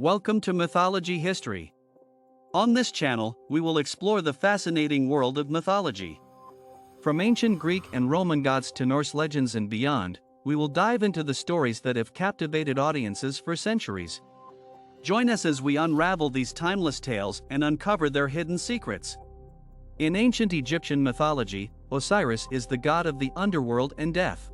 Welcome to Mythology History. On this channel, we will explore the fascinating world of mythology. From ancient Greek and Roman gods to Norse legends and beyond, we will dive into the stories that have captivated audiences for centuries. Join us as we unravel these timeless tales and uncover their hidden secrets. In ancient Egyptian mythology, Osiris is the god of the underworld and death.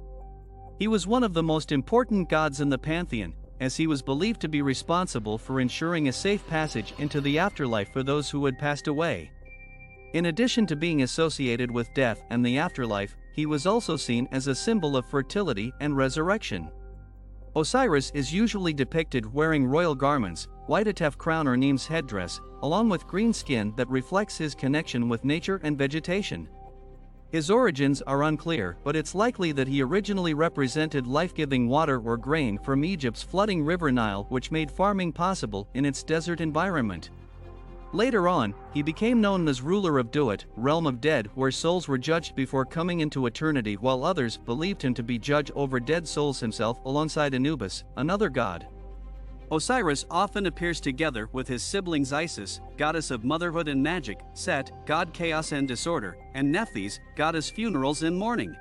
He was one of the most important gods in the pantheon, as he was believed to be responsible for ensuring a safe passage into the afterlife for those who had passed away. In addition to being associated with death and the afterlife, he was also seen as a symbol of fertility and resurrection. Osiris is usually depicted wearing royal garments, white atef crown or nemes headdress, along with green skin that reflects his connection with nature and vegetation. His origins are unclear, but it's likely that he originally represented life-giving water or grain from Egypt's flooding river Nile, which made farming possible in its desert environment. Later on, he became known as ruler of Duat, realm of dead, where souls were judged before coming into eternity, while others believed him to be judge over dead souls himself alongside Anubis, another god. Osiris often appears together with his siblings Isis, goddess of motherhood and magic, Set, god chaos and disorder, and Nephthys, goddess funerals and mourning.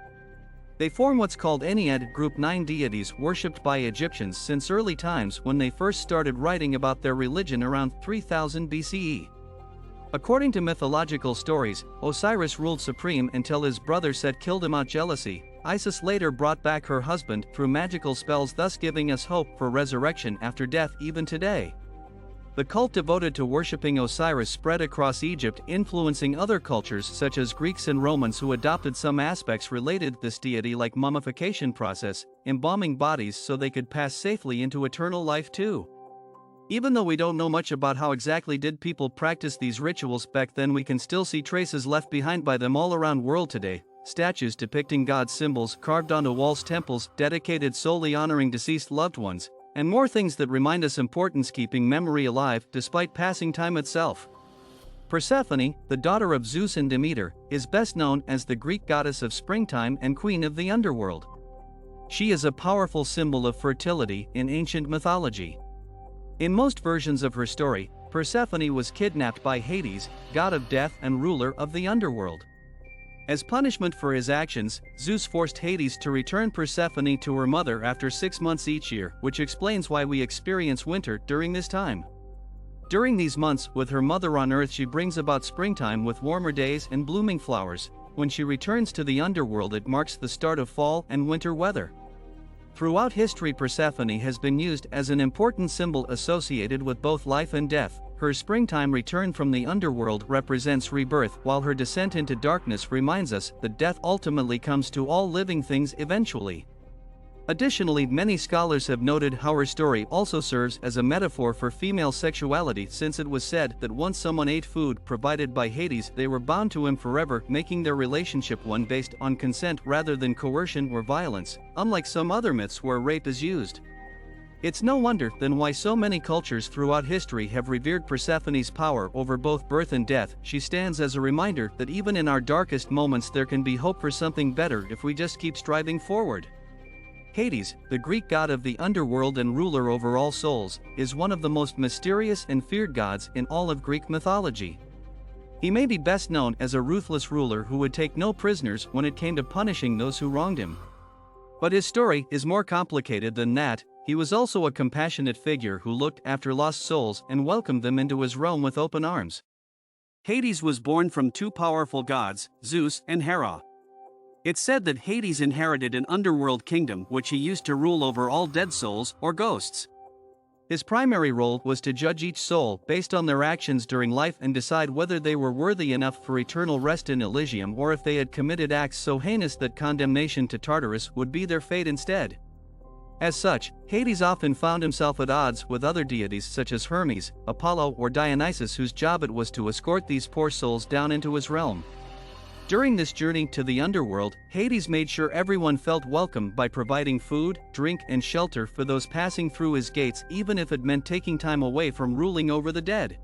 They form what's called Ennead group 9 deities worshipped by Egyptians since early times when they first started writing about their religion around 3000 BCE. According to mythological stories, Osiris ruled supreme until his brother Set killed him out of jealousy. Isis later brought back her husband through magical spells, thus giving us hope for resurrection after death even today. The cult devoted to worshipping Osiris spread across Egypt, influencing other cultures such as Greeks and Romans, who adopted some aspects related to this deity, like mummification process, embalming bodies so they could pass safely into eternal life too. Even though we don't know much about how exactly did people practice these rituals back then, we can still see traces left behind by them all around world today. Statues depicting god symbols carved onto walls, temples dedicated solely honoring deceased loved ones, and more things that remind us importance keeping memory alive despite passing time itself. Persephone, the daughter of Zeus and Demeter, is best known as the Greek goddess of springtime and queen of the underworld. She is a powerful symbol of fertility in ancient mythology. In most versions of her story, Persephone was kidnapped by Hades, god of death and ruler of the underworld. As punishment for his actions, Zeus forced Hades to return Persephone to her mother after 6 months each year, which explains why we experience winter during this time. During these months with her mother on Earth, she brings about springtime with warmer days and blooming flowers. When she returns to the underworld, it marks the start of fall and winter weather. Throughout history, Persephone has been used as an important symbol associated with both life and death. Her springtime return from the underworld represents rebirth, while her descent into darkness reminds us that death ultimately comes to all living things eventually. Additionally, many scholars have noted how her story also serves as a metaphor for female sexuality, since it was said that once someone ate food provided by Hades, they were bound to him forever, making their relationship one based on consent rather than coercion or violence, unlike some other myths where rape is used. It's no wonder then why so many cultures throughout history have revered Persephone's power over both birth and death. She stands as a reminder that even in our darkest moments there can be hope for something better if we just keep striving forward. Hades, the Greek god of the underworld and ruler over all souls, is one of the most mysterious and feared gods in all of Greek mythology. He may be best known as a ruthless ruler who would take no prisoners when it came to punishing those who wronged him. But his story is more complicated than that. He was also a compassionate figure who looked after lost souls and welcomed them into his realm with open arms. Hades was born from two powerful gods, Zeus and Hera. It's said that Hades inherited an underworld kingdom which he used to rule over all dead souls or ghosts. His primary role was to judge each soul based on their actions during life and decide whether they were worthy enough for eternal rest in Elysium, or if they had committed acts so heinous that condemnation to Tartarus would be their fate instead. As such, Hades often found himself at odds with other deities such as Hermes, Apollo, or Dionysus, whose job it was to escort these poor souls down into his realm. During this journey to the underworld, Hades made sure everyone felt welcome by providing food, drink, and shelter for those passing through his gates, even if it meant taking time away from ruling over the dead.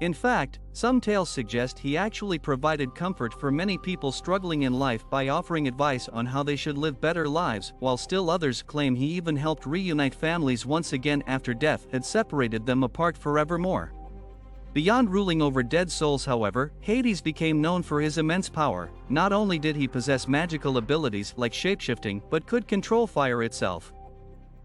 In fact, some tales suggest he actually provided comfort for many people struggling in life by offering advice on how they should live better lives, while still others claim he even helped reunite families once again after death had separated them apart forevermore. Beyond ruling over dead souls, however, Hades became known for his immense power. Not only did he possess magical abilities like shapeshifting, but could control fire itself.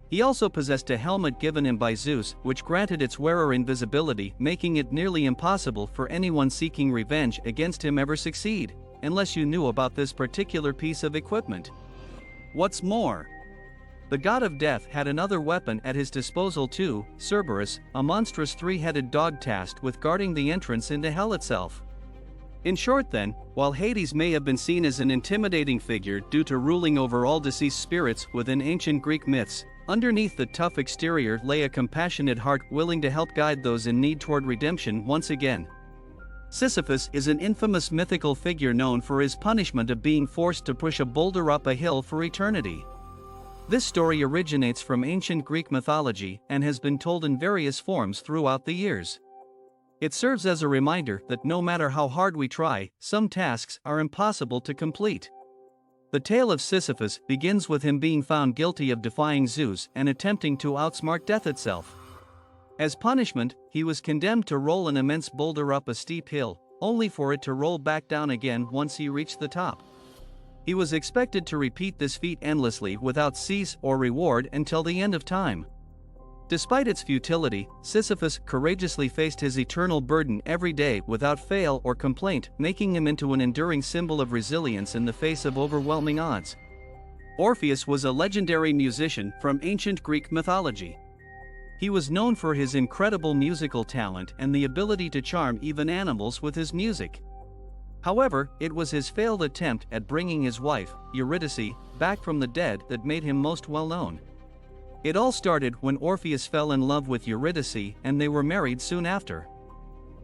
He also possessed a helmet given him by Zeus, which granted its wearer invisibility, making it nearly impossible for anyone seeking revenge against him ever succeed, unless you knew about this particular piece of equipment. What's more, the god of death had another weapon at his disposal too, Cerberus, a monstrous three-headed dog tasked with guarding the entrance into hell itself. In short then, while Hades may have been seen as an intimidating figure due to ruling over all deceased spirits within ancient Greek myths, underneath the tough exterior lay a compassionate heart willing to help guide those in need toward redemption once again. Sisyphus is an infamous mythical figure known for his punishment of being forced to push a boulder up a hill for eternity. This story originates from ancient Greek mythology and has been told in various forms throughout the years. It serves as a reminder that no matter how hard we try, some tasks are impossible to complete. The tale of Sisyphus begins with him being found guilty of defying Zeus and attempting to outsmart death itself. As punishment, he was condemned to roll an immense boulder up a steep hill, only for it to roll back down again once he reached the top. He was expected to repeat this feat endlessly without cease or reward until the end of time. Despite its futility, Sisyphus courageously faced his eternal burden every day without fail or complaint, making him into an enduring symbol of resilience in the face of overwhelming odds. Orpheus was a legendary musician from ancient Greek mythology. He was known for his incredible musical talent and the ability to charm even animals with his music. However, it was his failed attempt at bringing his wife, Eurydice, back from the dead that made him most well known. It all started when Orpheus fell in love with Eurydice and they were married soon after.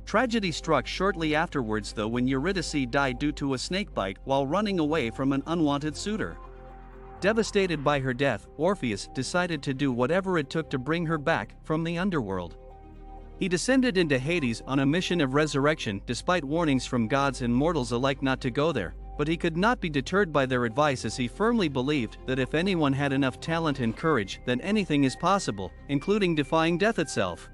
Tragedy struck shortly afterwards though, when Eurydice died due to a snakebite while running away from an unwanted suitor. Devastated by her death, Orpheus decided to do whatever it took to bring her back from the underworld. He descended into Hades on a mission of resurrection despite warnings from gods and mortals alike not to go there, but he could not be deterred by their advice as he firmly believed that if anyone had enough talent and courage, then anything is possible, including defying death itself.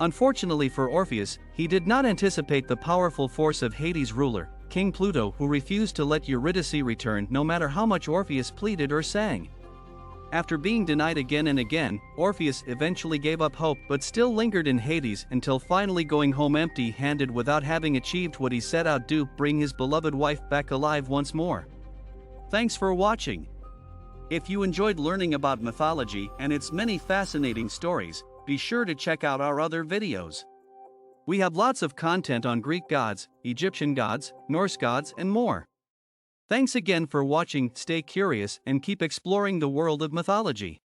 Unfortunately for Orpheus, he did not anticipate the powerful force of Hades' ruler, King Pluto, who refused to let Eurydice return no matter how much Orpheus pleaded or sang. After being denied again and again, Orpheus eventually gave up hope but still lingered in Hades until finally going home empty-handed without having achieved what he set out to: bring his beloved wife back alive once more. Thanks for watching. If you enjoyed learning about mythology and its many fascinating stories, be sure to check out our other videos. We have lots of content on Greek gods, Egyptian gods, Norse gods, and more. Thanks again for watching. Stay curious and keep exploring the world of mythology.